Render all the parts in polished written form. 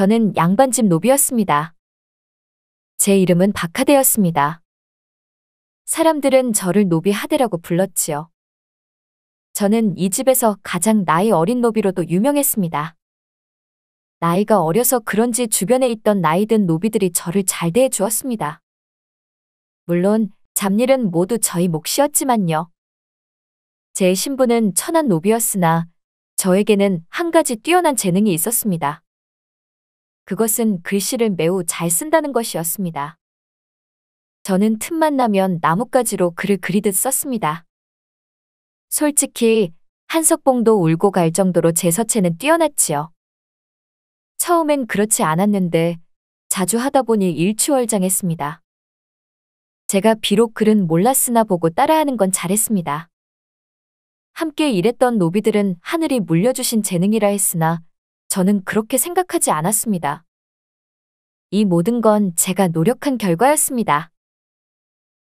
저는 양반집 노비였습니다. 제 이름은 박하대였습니다. 사람들은 저를 노비 하대라고 불렀지요. 저는 이 집에서 가장 나이 어린 노비로도 유명했습니다. 나이가 어려서 그런지 주변에 있던 나이 든 노비들이 저를 잘 대해 주었습니다. 물론 잡일은 모두 저희 몫이었지만요. 제 신분은 천한 노비였으나 저에게는 한 가지 뛰어난 재능이 있었습니다. 그것은 글씨를 매우 잘 쓴다는 것이었습니다. 저는 틈만 나면 나뭇가지로 글을 그리듯 썼습니다. 솔직히 한석봉도 울고 갈 정도로 제 서체는 뛰어났지요. 처음엔 그렇지 않았는데 자주 하다 보니 일취월장했습니다. 제가 비록 글은 몰랐으나 보고 따라하는 건 잘했습니다. 함께 일했던 노비들은 하늘이 물려주신 재능이라 했으나 저는 그렇게 생각하지 않았습니다. 이 모든 건 제가 노력한 결과였습니다.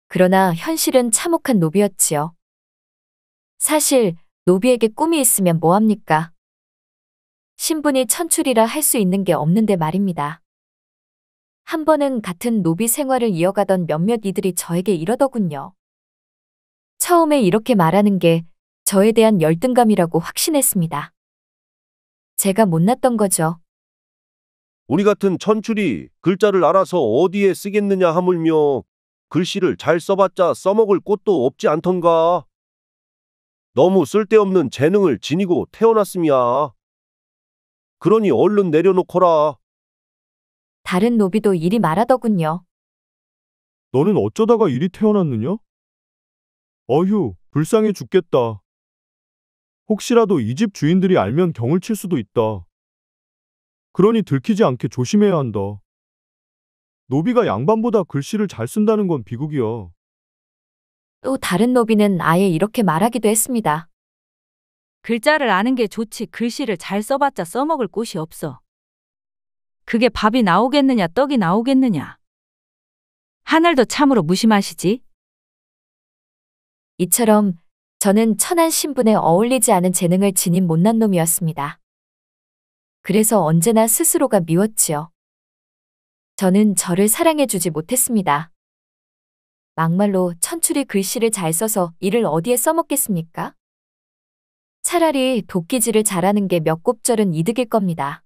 그러나 현실은 참혹한 노비였지요. 사실 노비에게 꿈이 있으면 뭐합니까? 신분이 천출이라 할 수 있는 게 없는데 말입니다. 한 번은 같은 노비 생활을 이어가던 몇몇 이들이 저에게 이러더군요. 처음에 이렇게 말하는 게 저에 대한 열등감이라고 확신했습니다. 제가 못났던 거죠. 우리 같은 천출이 글자를 알아서 어디에 쓰겠느냐 하물며 글씨를 잘 써봤자 써먹을 곳도 없지 않던가. 너무 쓸데없는 재능을 지니고 태어났음이야. 그러니 얼른 내려놓거라. 다른 노비도 이리 말하더군요. 너는 어쩌다가 이리 태어났느냐? 어휴, 불쌍해 죽겠다. 혹시라도 이 집 주인들이 알면 경을 칠 수도 있다. 그러니 들키지 않게 조심해야 한다. 노비가 양반보다 글씨를 잘 쓴다는 건 비극이야. 또 다른 노비는 아예 이렇게 말하기도 했습니다. 글자를 아는 게 좋지 글씨를 잘 써봤자 써먹을 곳이 없어. 그게 밥이 나오겠느냐 떡이 나오겠느냐. 하늘도 참으로 무심하시지? 이처럼 저는 천한 신분에 어울리지 않은 재능을 지닌 못난 놈이었습니다. 그래서 언제나 스스로가 미웠지요. 저는 저를 사랑해주지 못했습니다. 막말로 천출이 글씨를 잘 써서 이를 어디에 써먹겠습니까? 차라리 도끼질을 잘하는 게 몇 곱절은 이득일 겁니다.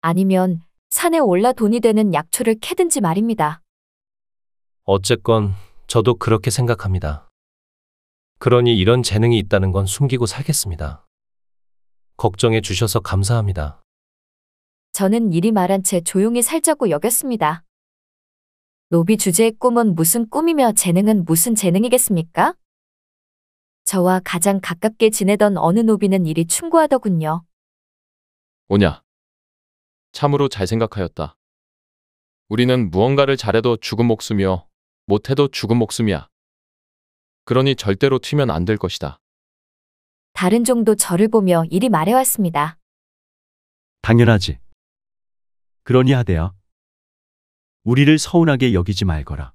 아니면 산에 올라 돈이 되는 약초를 캐든지 말입니다. 어쨌건 저도 그렇게 생각합니다. 그러니 이런 재능이 있다는 건 숨기고 살겠습니다. 걱정해 주셔서 감사합니다. 저는 이리 말한 채 조용히 살자고 여겼습니다. 노비 주제의 꿈은 무슨 꿈이며 재능은 무슨 재능이겠습니까? 저와 가장 가깝게 지내던 어느 노비는 이리 충고하더군요. 오냐. 참으로 잘 생각하였다. 우리는 무언가를 잘해도 죽은 목숨이요. 못해도 죽은 목숨이야. 그러니 절대로 튀면 안 될 것이다. 다른 종도 저를 보며 이리 말해왔습니다. 당연하지. 그러니 하대야. 우리를 서운하게 여기지 말거라.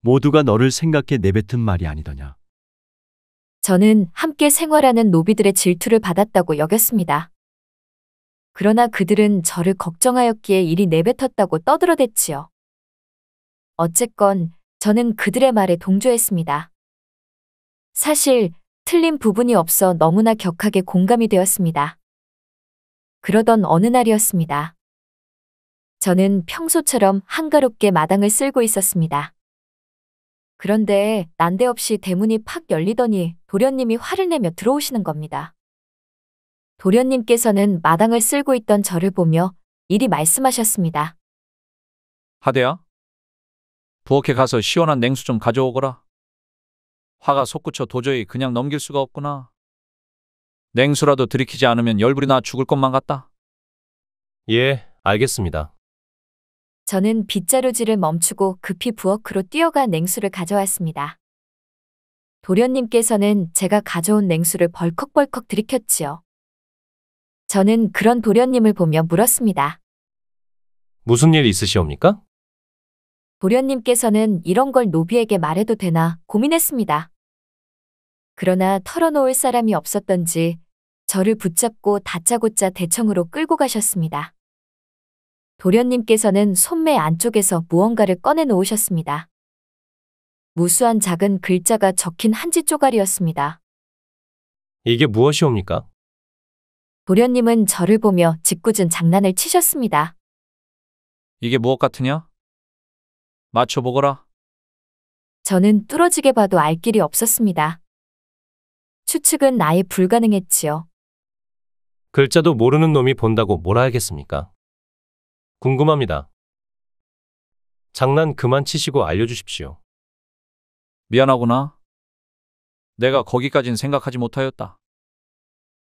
모두가 너를 생각해 내뱉은 말이 아니더냐. 저는 함께 생활하는 노비들의 질투를 받았다고 여겼습니다. 그러나 그들은 저를 걱정하였기에 이리 내뱉었다고 떠들어댔지요. 어쨌건 저는 그들의 말에 동조했습니다. 사실 틀린 부분이 없어 너무나 격하게 공감이 되었습니다. 그러던 어느 날이었습니다. 저는 평소처럼 한가롭게 마당을 쓸고 있었습니다. 그런데 난데없이 대문이 팍 열리더니 도련님이 화를 내며 들어오시는 겁니다. 도련님께서는 마당을 쓸고 있던 저를 보며 이리 말씀하셨습니다. 하대야, 부엌에 가서 시원한 냉수 좀 가져오거라. 화가 솟구쳐 도저히 그냥 넘길 수가 없구나. 냉수라도 들이키지 않으면 열불이 나 죽을 것만 같다. 예, 알겠습니다. 저는 빗자루질을 멈추고 급히 부엌으로 뛰어가 냉수를 가져왔습니다. 도련님께서는 제가 가져온 냉수를 벌컥벌컥 들이켰지요. 저는 그런 도련님을 보며 물었습니다. 무슨 일 있으시옵니까? 도련님께서는 이런 걸 노비에게 말해도 되나 고민했습니다. 그러나 털어놓을 사람이 없었던지 저를 붙잡고 다짜고짜 대청으로 끌고 가셨습니다. 도련님께서는 손매 안쪽에서 무언가를 꺼내 놓으셨습니다. 무수한 작은 글자가 적힌 한지 쪼가리였습니다. 이게 무엇이옵니까? 도련님은 저를 보며 짓궂은 장난을 치셨습니다. 이게 무엇 같으냐? 맞춰보거라. 저는 뚫어지게 봐도 알 길이 없었습니다. 추측은 아예 불가능했지요. 글자도 모르는 놈이 본다고 뭘 알겠습니까? 궁금합니다. 장난 그만 치시고 알려주십시오. 미안하구나. 내가 거기까진 생각하지 못하였다.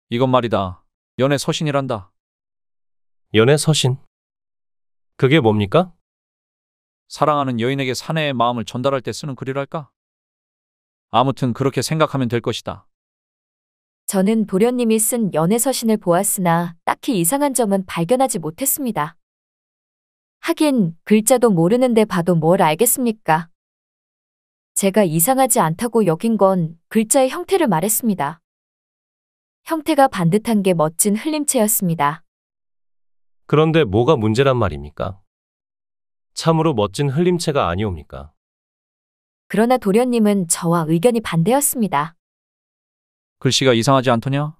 이건 말이다. 연애 서신이란다. 연애 서신? 그게 뭡니까? 사랑하는 여인에게 사내의 마음을 전달할 때 쓰는 글이랄까? 아무튼 그렇게 생각하면 될 것이다. 저는 도련님이 쓴 연애 서신을 보았으나 딱히 이상한 점은 발견하지 못했습니다. 하긴 글자도 모르는데 봐도 뭘 알겠습니까? 제가 이상하지 않다고 여긴 건 글자의 형태를 말했습니다. 형태가 반듯한 게 멋진 흘림체였습니다. 그런데 뭐가 문제란 말입니까? 참으로 멋진 흘림체가 아니옵니까? 그러나 도련님은 저와 의견이 반대였습니다. 글씨가 이상하지 않더냐?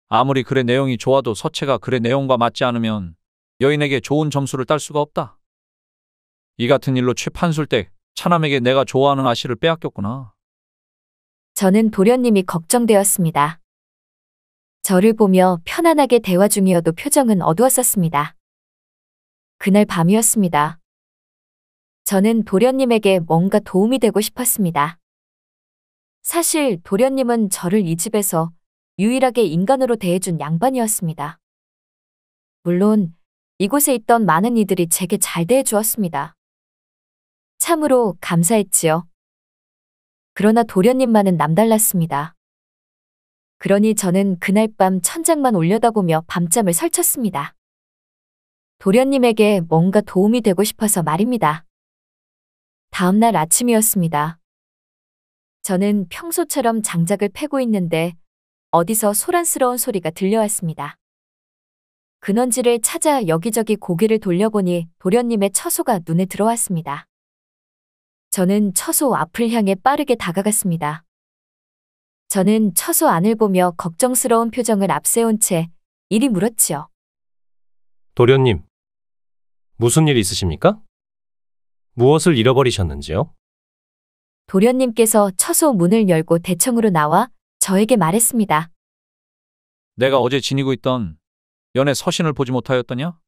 아무리 글의 내용이 좋아도 서체가 글의 내용과 맞지 않으면 여인에게 좋은 점수를 딸 수가 없다. 이 같은 일로 최판술 때 차남에게 내가 좋아하는 아씨를 빼앗겼구나. 저는 도련님이 걱정되었습니다. 저를 보며 편안하게 대화 중이어도 표정은 어두웠었습니다. 그날 밤이었습니다. 저는 도련님에게 뭔가 도움이 되고 싶었습니다. 사실 도련님은 저를 이 집에서 유일하게 인간으로 대해준 양반이었습니다. 물론 이곳에 있던 많은 이들이 제게 잘 대해주었습니다. 참으로 감사했지요. 그러나 도련님만은 남달랐습니다. 그러니 저는 그날 밤 천장만 올려다보며 밤잠을 설쳤습니다. 도련님에게 뭔가 도움이 되고 싶어서 말입니다. 다음 날 아침이었습니다. 저는 평소처럼 장작을 패고 있는데 어디서 소란스러운 소리가 들려왔습니다. 근원지를 찾아 여기저기 고개를 돌려보니 도련님의 처소가 눈에 들어왔습니다. 저는 처소 앞을 향해 빠르게 다가갔습니다. 저는 처소 안을 보며 걱정스러운 표정을 앞세운 채 이리 물었지요. 도련님, 무슨 일 있으십니까? 무엇을 잃어버리셨는지요? 도련님께서 처소 문을 열고 대청으로 나와 저에게 말했습니다. 내가 어제 지니고 있던 연애 서신을 보지 못하였더냐?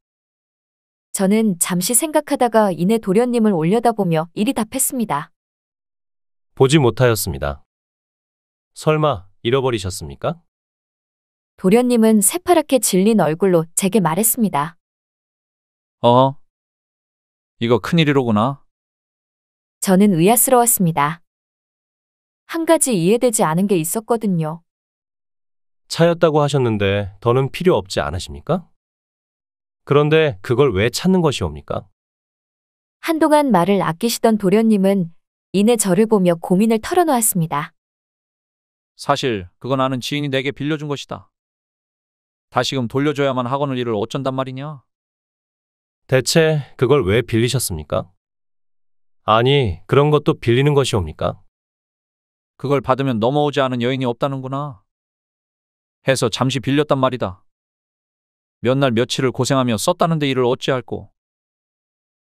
저는 잠시 생각하다가 이내 도련님을 올려다보며 이리 답했습니다. 보지 못하였습니다. 설마 잃어버리셨습니까? 도련님은 새파랗게 질린 얼굴로 제게 말했습니다. 이거 큰일이로구나. 저는 의아스러웠습니다. 한 가지 이해되지 않은 게 있었거든요. 차였다고 하셨는데 더는 필요 없지 않으십니까? 그런데 그걸 왜 찾는 것이옵니까? 한동안 말을 아끼시던 도련님은 이내 저를 보며 고민을 털어놓았습니다. 사실 그건 아는 지인이 내게 빌려준 것이다. 다시금 돌려줘야만 하거늘 일을 어쩐단 말이냐? 대체 그걸 왜 빌리셨습니까? 아니, 그런 것도 빌리는 것이옵니까? 그걸 받으면 넘어오지 않은 여인이 없다는구나. 해서 잠시 빌렸단 말이다. 몇 날 며칠을 고생하며 썼다는데 이를 어찌할꼬.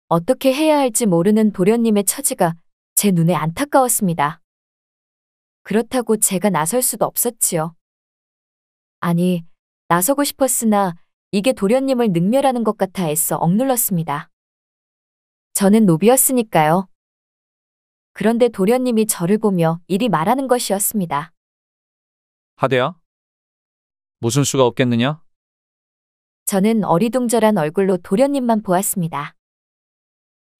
어떻게 해야 할지 모르는 도련님의 처지가 제 눈에 안타까웠습니다. 그렇다고 제가 나설 수도 없었지요. 아니, 나서고 싶었으나 이게 도련님을 능멸하는 것 같아 애써 억눌렀습니다. 저는 노비였으니까요. 그런데 도련님이 저를 보며 이리 말하는 것이었습니다. 하대야? 무슨 수가 없겠느냐? 저는 어리둥절한 얼굴로 도련님만 보았습니다.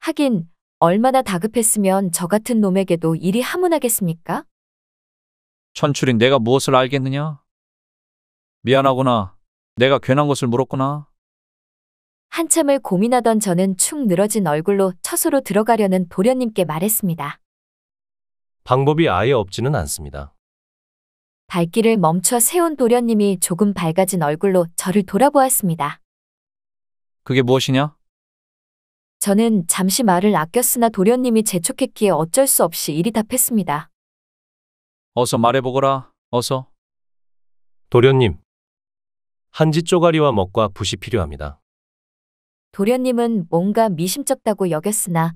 하긴 얼마나 다급했으면 저 같은 놈에게도 일이 하문하겠습니까? 천출인 내가 무엇을 알겠느냐? 미안하구나. 내가 괜한 것을 물었구나. 한참을 고민하던 저는 축 늘어진 얼굴로 처소로 들어가려는 도련님께 말했습니다. 방법이 아예 없지는 않습니다. 발길을 멈춰 세운 도련님이 조금 밝아진 얼굴로 저를 돌아보았습니다. 그게 무엇이냐? 저는 잠시 말을 아꼈으나 도련님이 재촉했기에 어쩔 수 없이 이리 답했습니다. 어서 말해보거라. 어서. 도련님, 한지 쪼가리와 먹과 붓이 필요합니다. 도련님은 뭔가 미심쩍다고 여겼으나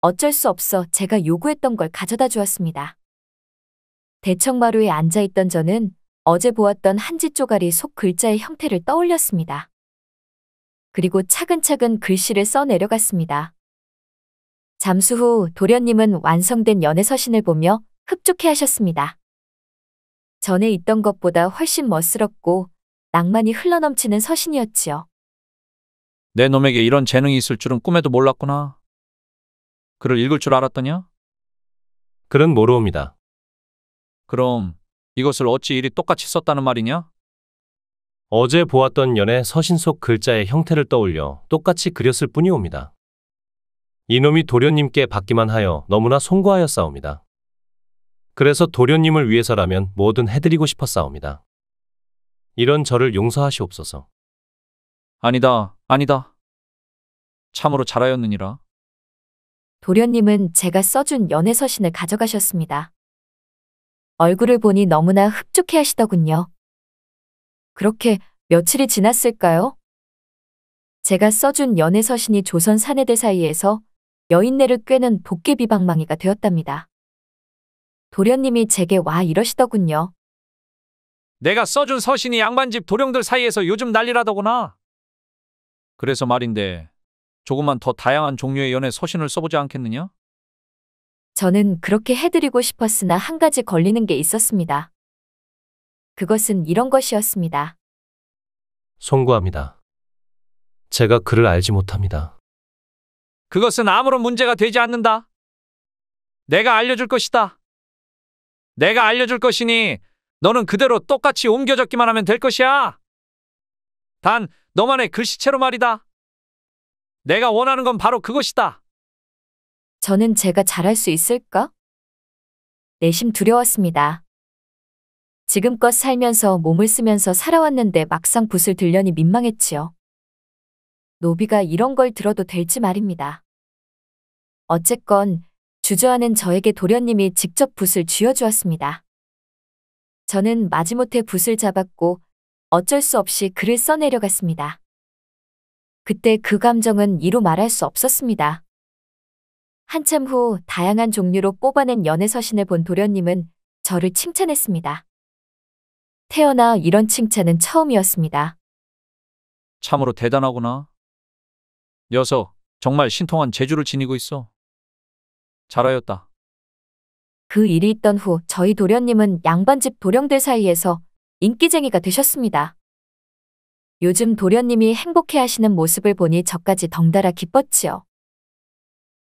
어쩔 수 없어 제가 요구했던 걸 가져다 주었습니다. 대청마루에 앉아있던 저는 어제 보았던 한지 쪼가리 속 글자의 형태를 떠올렸습니다. 그리고 차근차근 글씨를 써 내려갔습니다. 잠수 후 도련님은 완성된 연애서신을 보며 흡족해 하셨습니다. 전에 있던 것보다 훨씬 멋스럽고 낭만이 흘러넘치는 서신이었지요. 내 놈에게 이런 재능이 있을 줄은 꿈에도 몰랐구나. 글을 읽을 줄 알았더냐? 글은 모르옵니다. 그럼 이것을 어찌 이리 똑같이 썼다는 말이냐? 어제 보았던 연애 서신 속 글자의 형태를 떠올려 똑같이 그렸을 뿐이옵니다. 이놈이 도련님께 받기만 하여 너무나 송구하였사옵니다. 그래서 도련님을 위해서라면 뭐든 해드리고 싶었사옵니다. 이런 저를 용서하시옵소서. 아니다, 아니다. 참으로 잘하였느니라. 도련님은 제가 써준 연애서신을 가져가셨습니다. 얼굴을 보니 너무나 흡족해 하시더군요. 그렇게 며칠이 지났을까요? 제가 써준 연애서신이 조선 사내들 사이에서 여인네를 꿰는 도깨비방망이가 되었답니다. 도련님이 제게 와 이러시더군요. 내가 써준 서신이 양반집 도령들 사이에서 요즘 난리라더구나. 그래서 말인데 조금만 더 다양한 종류의 연애 서신을 써보지 않겠느냐? 저는 그렇게 해드리고 싶었으나 한 가지 걸리는 게 있었습니다. 그것은 이런 것이었습니다. 송구합니다. 제가 글을 알지 못합니다. 그것은 아무런 문제가 되지 않는다. 내가 알려줄 것이다. 내가 알려줄 것이니 너는 그대로 똑같이 옮겨 적기만 하면 될 것이야. 단 너만의 글씨체로 말이다. 내가 원하는 건 바로 그것이다. 저는 제가 잘할 수 있을까? 내심 두려웠습니다. 지금껏 살면서 몸을 쓰면서 살아왔는데 막상 붓을 들려니 민망했지요. 노비가 이런 걸 들어도 될지 말입니다. 어쨌건 주저하는 저에게 도련님이 직접 붓을 쥐어주었습니다. 저는 마지못해 붓을 잡았고 어쩔 수 없이 글을 써내려갔습니다. 그때 그 감정은 이루 말할 수 없었습니다. 한참 후 다양한 종류로 뽑아낸 연애서신을 본 도련님은 저를 칭찬했습니다. 태어나 이런 칭찬은 처음이었습니다. 참으로 대단하구나. 녀석 정말 신통한 재주를 지니고 있어. 잘하였다. 그 일이 있던 후 저희 도련님은 양반집 도령들 사이에서 인기쟁이가 되셨습니다. 요즘 도련님이 행복해 하시는 모습을 보니 저까지 덩달아 기뻤지요.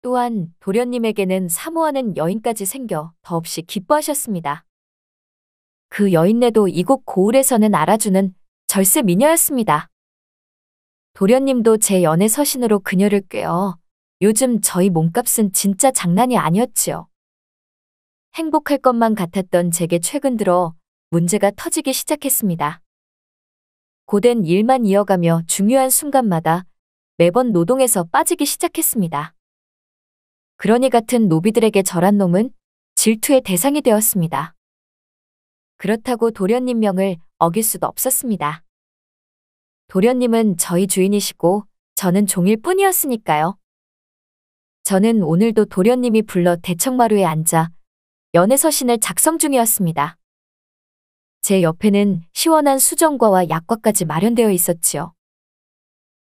또한 도련님에게는 사모하는 여인까지 생겨 더없이 기뻐하셨습니다. 그 여인네도 이곳 고을에서는 알아주는 절세 미녀였습니다. 도련님도 제 연애 서신으로 그녀를 꿰어 요즘 저희 몸값은 진짜 장난이 아니었지요. 행복할 것만 같았던 제게 최근 들어 문제가 터지기 시작했습니다. 고된 일만 이어가며 중요한 순간마다 매번 노동에서 빠지기 시작했습니다. 그러니 같은 노비들에게 저란 놈은 질투의 대상이 되었습니다. 그렇다고 도련님 명을 어길 수도 없었습니다. 도련님은 저희 주인이시고 저는 종일 뿐이었으니까요. 저는 오늘도 도련님이 불러 대청마루에 앉아 연애서신을 작성 중이었습니다. 제 옆에는 시원한 수정과와 약과까지 마련되어 있었지요.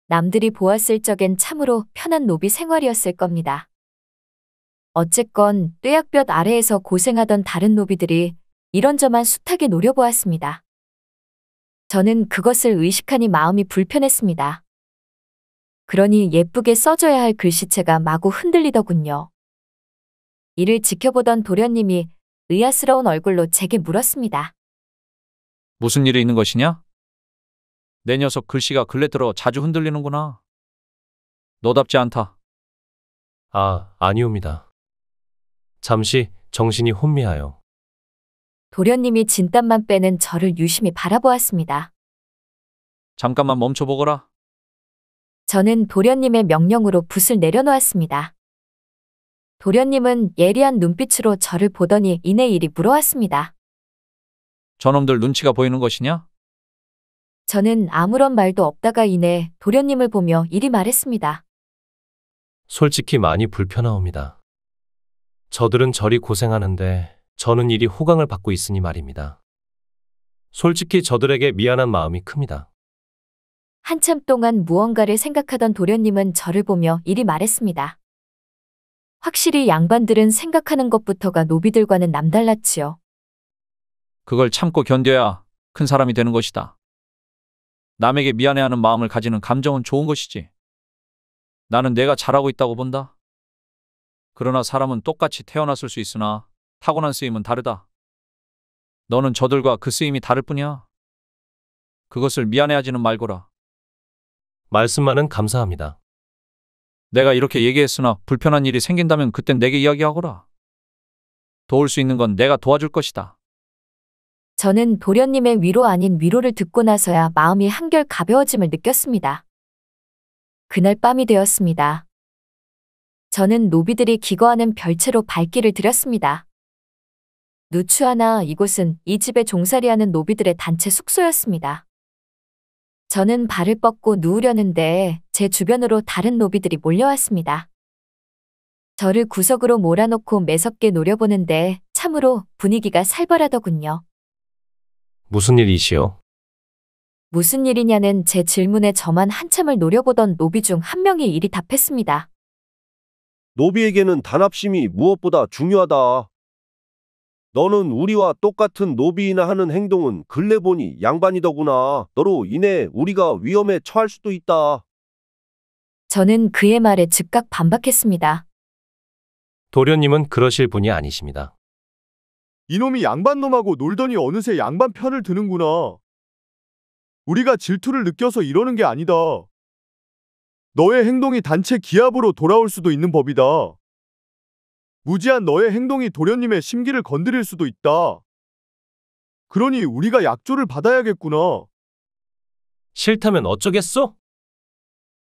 남들이 보았을 적엔 참으로 편한 노비 생활이었을 겁니다. 어쨌건 뙤약볕 아래에서 고생하던 다른 노비들이 이런저런 숱하게 노려보았습니다. 저는 그것을 의식하니 마음이 불편했습니다. 그러니 예쁘게 써줘야 할 글씨체가 마구 흔들리더군요. 이를 지켜보던 도련님이 의아스러운 얼굴로 제게 물었습니다. 무슨 일이 있는 것이냐? 내 녀석 글씨가 근래 들어 자주 흔들리는구나. 너답지 않다. 아니옵니다. 잠시 정신이 혼미하여. 도련님이 진땀만 빼는 저를 유심히 바라보았습니다. 잠깐만 멈춰보거라. 저는 도련님의 명령으로 붓을 내려놓았습니다. 도련님은 예리한 눈빛으로 저를 보더니 이내 일이 물어왔습니다. 저놈들 눈치가 보이는 것이냐? 저는 아무런 말도 없다가 이내 도련님을 보며 이리 말했습니다. 솔직히 많이 불편하옵니다. 저들은 저리 고생하는데 저는 이리 호강을 받고 있으니 말입니다. 솔직히 저들에게 미안한 마음이 큽니다. 한참 동안 무언가를 생각하던 도련님은 저를 보며 이리 말했습니다. 확실히 양반들은 생각하는 것부터가 노비들과는 남달랐지요. 그걸 참고 견뎌야 큰 사람이 되는 것이다. 남에게 미안해하는 마음을 가지는 감정은 좋은 것이지. 나는 내가 잘하고 있다고 본다. 그러나 사람은 똑같이 태어났을 수 있으나 타고난 쓰임은 다르다. 너는 저들과 그 쓰임이 다를 뿐이야. 그것을 미안해하지는 말거라. 말씀만은 감사합니다. 내가 이렇게 얘기했으나 불편한 일이 생긴다면 그땐 내게 이야기하거라. 도울 수 있는 건 내가 도와줄 것이다. 저는 도련님의 위로 아닌 위로를 듣고 나서야 마음이 한결 가벼워짐을 느꼈습니다. 그날 밤이 되었습니다. 저는 노비들이 기거하는 별채로 발길을 들였습니다. 누추하나 이곳은 이 집에 종살이하는 노비들의 단체 숙소였습니다. 저는 발을 뻗고 누우려는데 제 주변으로 다른 노비들이 몰려왔습니다. 저를 구석으로 몰아놓고 매섭게 노려보는데 참으로 분위기가 살벌하더군요. 무슨 일이시오? 무슨 일이냐는 제 질문에 저만 한참을 노려보던 노비 중 한 명이 이리 답했습니다. 노비에게는 단합심이 무엇보다 중요하다. 너는 우리와 똑같은 노비이나 하는 행동은 근래 보니 양반이더구나. 너로 인해 우리가 위험에 처할 수도 있다. 저는 그의 말에 즉각 반박했습니다. 도련님은 그러실 분이 아니십니다. 이놈이 양반놈하고 놀더니 어느새 양반 편을 드는구나. 우리가 질투를 느껴서 이러는 게 아니다. 너의 행동이 단체 기합으로 돌아올 수도 있는 법이다. 무지한 너의 행동이 도련님의 심기를 건드릴 수도 있다. 그러니 우리가 약조를 받아야겠구나. 싫다면 어쩌겠소?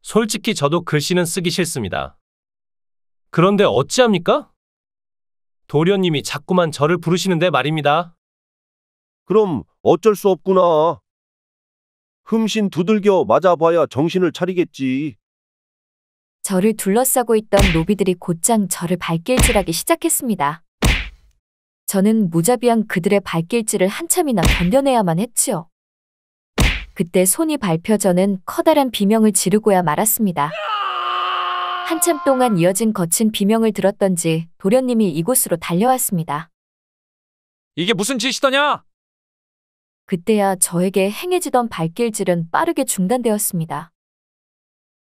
솔직히 저도 글씨는 쓰기 싫습니다. 그런데 어찌합니까? 도련님이 자꾸만 저를 부르시는데 말입니다. 그럼 어쩔 수 없구나. 흠신 두들겨 맞아봐야 정신을 차리겠지. 저를 둘러싸고 있던 노비들이 곧장 저를 발길질하기 시작했습니다. 저는 무자비한 그들의 발길질을 한참이나 견뎌내야만 했지요. 그때 손이 밟혀 저는 커다란 비명을 지르고야 말았습니다. 한참 동안 이어진 거친 비명을 들었던지 도련님이 이곳으로 달려왔습니다. 이게 무슨 짓이더냐? 그때야 저에게 행해지던 발길질은 빠르게 중단되었습니다.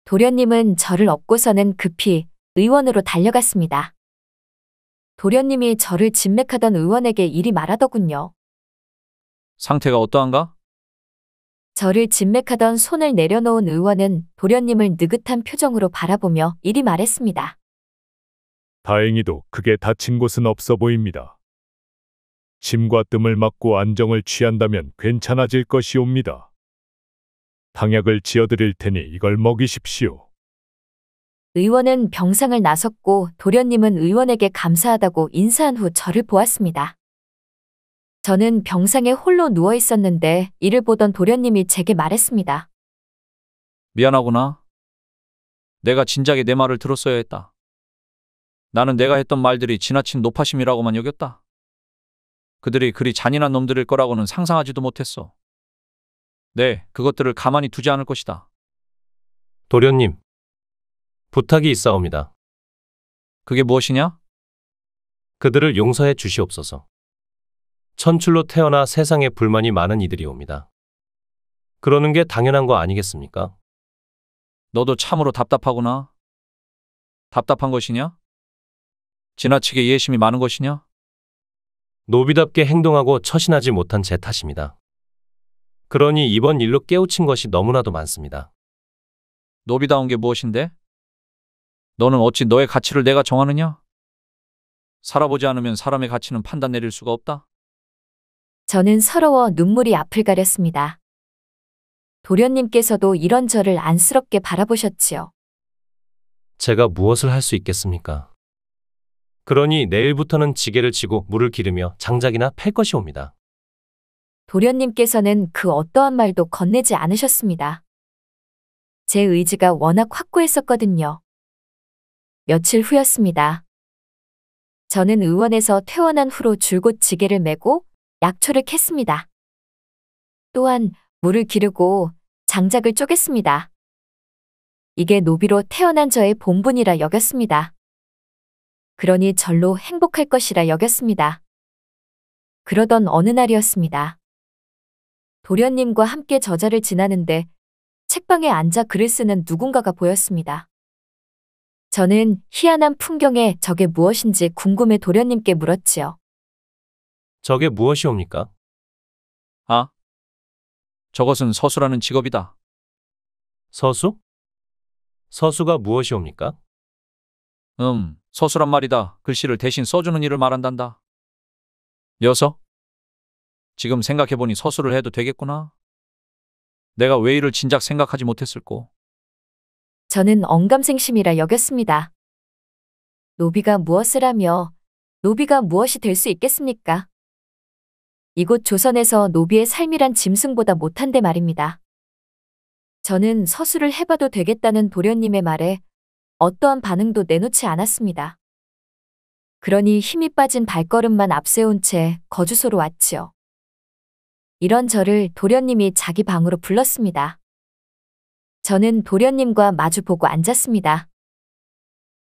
도련님은 저를 업고서는 급히 의원으로 달려갔습니다. 도련님이 저를 진맥하던 의원에게 이리 말하더군요. 상태가 어떠한가? 저를 진맥하던 손을 내려놓은 의원은 도련님을 느긋한 표정으로 바라보며 이리 말했습니다. 다행히도 크게 다친 곳은 없어 보입니다. 침과 뜸을 막고 안정을 취한다면 괜찮아질 것이옵니다. 당약을 지어드릴 테니 이걸 먹이십시오. 의원은 병상을 나섰고 도련님은 의원에게 감사하다고 인사한 후 저를 보았습니다. 저는 병상에 홀로 누워 있었는데 이를 보던 도련님이 제게 말했습니다. 미안하구나. 내가 진작에 내 말을 들었어야 했다. 나는 내가 했던 말들이 지나친 노파심이라고만 여겼다. 그들이 그리 잔인한 놈들일 거라고는 상상하지도 못했어. 네, 그것들을 가만히 두지 않을 것이다. 도련님, 부탁이 있사옵니다. 그게 무엇이냐? 그들을 용서해 주시옵소서. 천출로 태어나 세상에 불만이 많은 이들이옵니다. 그러는 게 당연한 거 아니겠습니까? 너도 참으로 답답하구나. 답답한 것이냐? 지나치게 예심이 많은 것이냐? 노비답게 행동하고 처신하지 못한 제 탓입니다. 그러니 이번 일로 깨우친 것이 너무나도 많습니다. 노비다운 게 무엇인데? 너는 어찌 너의 가치를 내가 정하느냐? 살아보지 않으면 사람의 가치는 판단 내릴 수가 없다. 저는 서러워 눈물이 앞을 가렸습니다. 도련님께서도 이런 저를 안쓰럽게 바라보셨지요. 제가 무엇을 할 수 있겠습니까? 그러니 내일부터는 지게를 지고 물을 기르며 장작이나 팰 것이옵니다. 도련님께서는 그 어떠한 말도 건네지 않으셨습니다. 제 의지가 워낙 확고했었거든요. 며칠 후였습니다. 저는 의원에서 퇴원한 후로 줄곧 지게를 메고 약초를 캤습니다. 또한 물을 기르고 장작을 쪼갰습니다. 이게 노비로 태어난 저의 본분이라 여겼습니다. 그러니 절로 행복할 것이라 여겼습니다. 그러던 어느 날이었습니다. 도련님과 함께 저자를 지나는데 책방에 앉아 글을 쓰는 누군가가 보였습니다. 저는 희한한 풍경에 저게 무엇인지 궁금해 도련님께 물었지요. 저게 무엇이옵니까? 아, 저것은 서수라는 직업이다. 서수? 서수가 무엇이옵니까? 서수란 말이다. 글씨를 대신 써주는 일을 말한단다. 녀석? 지금 생각해보니 서수를 해도 되겠구나. 내가 왜 이를 진작 생각하지 못했을꼬. 저는 언감생심이라 여겼습니다. 노비가 무엇을 하며 노비가 무엇이 될 수 있겠습니까? 이곳 조선에서 노비의 삶이란 짐승보다 못한데 말입니다. 저는 서수를 해봐도 되겠다는 도련님의 말에 어떠한 반응도 내놓지 않았습니다. 그러니 힘이 빠진 발걸음만 앞세운 채 거주소로 왔지요. 이런 저를 도련님이 자기 방으로 불렀습니다. 저는 도련님과 마주보고 앉았습니다.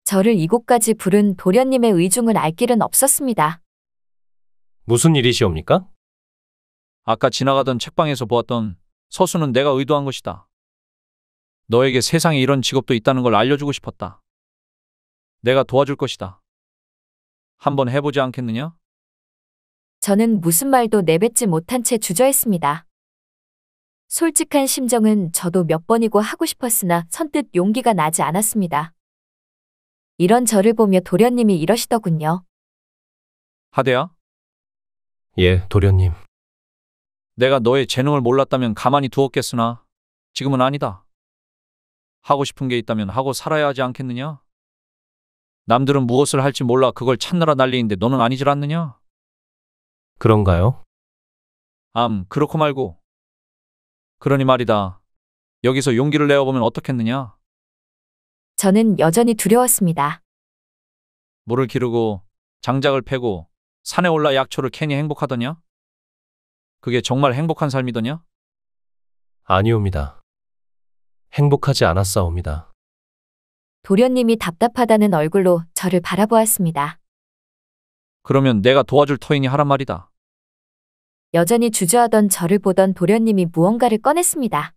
저를 이곳까지 부른 도련님의 의중을 알 길은 없었습니다. 무슨 일이시옵니까? 아까 지나가던 책방에서 보았던 서수는 내가 의도한 것이다. 너에게 세상에 이런 직업도 있다는 걸 알려주고 싶었다. 내가 도와줄 것이다. 한번 해보지 않겠느냐? 저는 무슨 말도 내뱉지 못한 채 주저했습니다. 솔직한 심정은 저도 몇 번이고 하고 싶었으나 선뜻 용기가 나지 않았습니다. 이런 저를 보며 도련님이 이러시더군요. 하대야, 예, 도련님. 내가 너의 재능을 몰랐다면 가만히 두었겠으나 지금은 아니다. 하고 싶은 게 있다면 하고 살아야 하지 않겠느냐? 남들은 무엇을 할지 몰라 그걸 찾느라 난리인데 너는 아니질 않느냐? 그런가요? 그렇고 말고. 그러니 말이다. 여기서 용기를 내어보면 어떻겠느냐? 저는 여전히 두려웠습니다. 물을 기르고 장작을 패고 산에 올라 약초를 캐니 행복하더냐? 그게 정말 행복한 삶이더냐? 아니옵니다. 행복하지 않았사옵니다. 도련님이 답답하다는 얼굴로 저를 바라보았습니다. 그러면 내가 도와줄 터이니 하란 말이다. 여전히 주저하던 저를 보던 도련님이 무언가를 꺼냈습니다.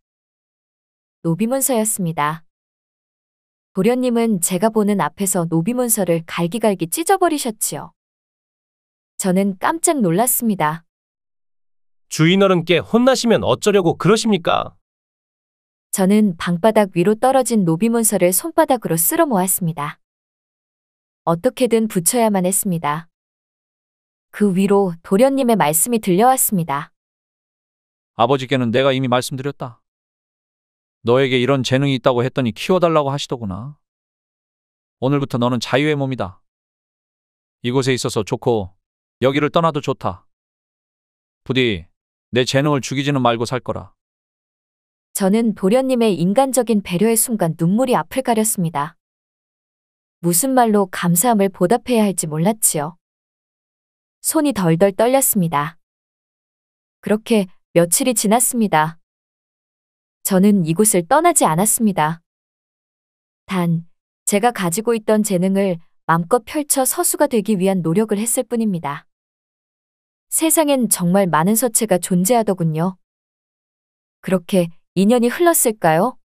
노비문서였습니다. 도련님은 제가 보는 앞에서 노비문서를 갈기갈기 찢어버리셨지요. 저는 깜짝 놀랐습니다. 주인 어른께 혼나시면 어쩌려고 그러십니까? 저는 방바닥 위로 떨어진 노비문서를 손바닥으로 쓸어 모았습니다. 어떻게든 붙여야만 했습니다. 그 위로 도련님의 말씀이 들려왔습니다. 아버지께는 내가 이미 말씀드렸다. 너에게 이런 재능이 있다고 했더니 키워달라고 하시더구나. 오늘부터 너는 자유의 몸이다. 이곳에 있어서 좋고 여기를 떠나도 좋다. 부디 내 재능을 죽이지는 말고 살 거라. 저는 도련님의 인간적인 배려의 순간 눈물이 앞을 가렸습니다. 무슨 말로 감사함을 보답해야 할지 몰랐지요. 손이 덜덜 떨렸습니다. 그렇게 며칠이 지났습니다. 저는 이곳을 떠나지 않았습니다. 단, 제가 가지고 있던 재능을 맘껏 펼쳐 서수가 되기 위한 노력을 했을 뿐입니다. 세상엔 정말 많은 서체가 존재하더군요. 그렇게 2년이 흘렀을까요?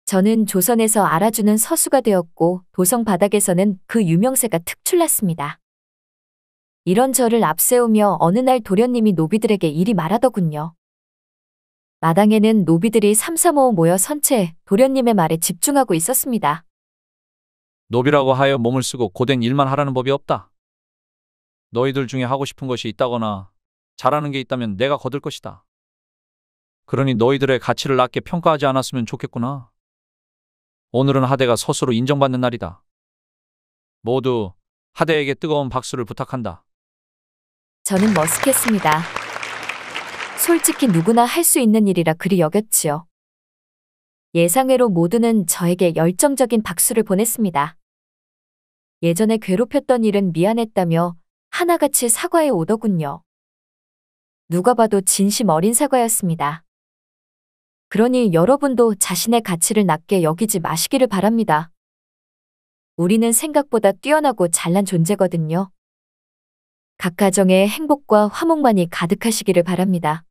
저는 조선에서 알아주는 서수가 되었고 도성 바닥에서는 그 유명세가 특출났습니다. 이런 저를 앞세우며 어느 날 도련님이 노비들에게 이리 말하더군요. 마당에는 노비들이 삼삼오오 모여 선체 도련님의 말에 집중하고 있었습니다. 노비라고 하여 몸을 쓰고 고된 일만 하라는 법이 없다. 너희들 중에 하고 싶은 것이 있다거나 잘하는 게 있다면 내가 거둘 것이다. 그러니 너희들의 가치를 낮게 평가하지 않았으면 좋겠구나. 오늘은 하대가 스스로 인정받는 날이다. 모두 하대에게 뜨거운 박수를 부탁한다. 저는 머쓱했습니다. 솔직히 누구나 할 수 있는 일이라 그리 여겼지요. 예상외로 모두는 저에게 열정적인 박수를 보냈습니다. 예전에 괴롭혔던 일은 미안했다며 하나같이 사과해 오더군요. 누가 봐도 진심 어린 사과였습니다. 그러니 여러분도 자신의 가치를 낮게 여기지 마시기를 바랍니다. 우리는 생각보다 뛰어나고 잘난 존재거든요. 각 가정에 행복과 화목만이 가득하시기를 바랍니다.